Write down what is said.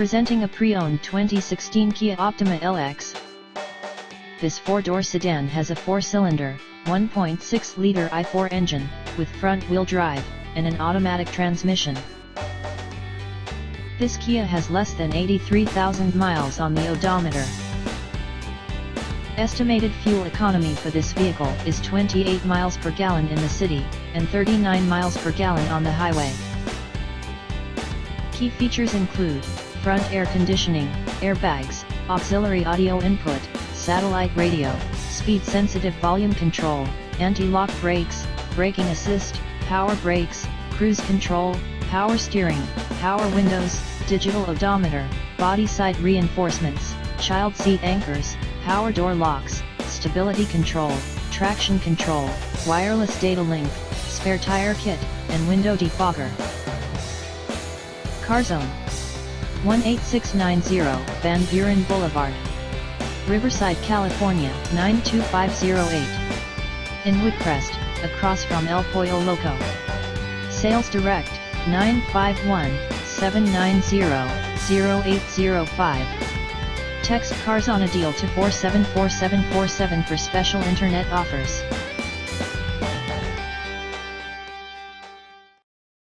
Presenting a pre-owned 2016 Kia Optima LX. This four-door sedan has a four-cylinder, 1.6-liter i4 engine, with front-wheel drive, and an automatic transmission. This Kia has less than 83,000 miles on the odometer. Estimated fuel economy for this vehicle is 28 miles per gallon in the city, and 39 miles per gallon on the highway. Key features include front air conditioning, airbags, auxiliary audio input, satellite radio, speed-sensitive volume control, anti-lock brakes, braking assist, power brakes, cruise control, power steering, power windows, digital odometer, body side reinforcements, child seat anchors, power door locks, stability control, traction control, wireless data link, spare tire kit, and window defogger. CarZone 18690 Van Buren Boulevard, Riverside, California 92508. In Woodcrest, across from El Pollo Loco. Sales direct 951-790-0805. Text CARS on a deal to 474747 for special internet offers.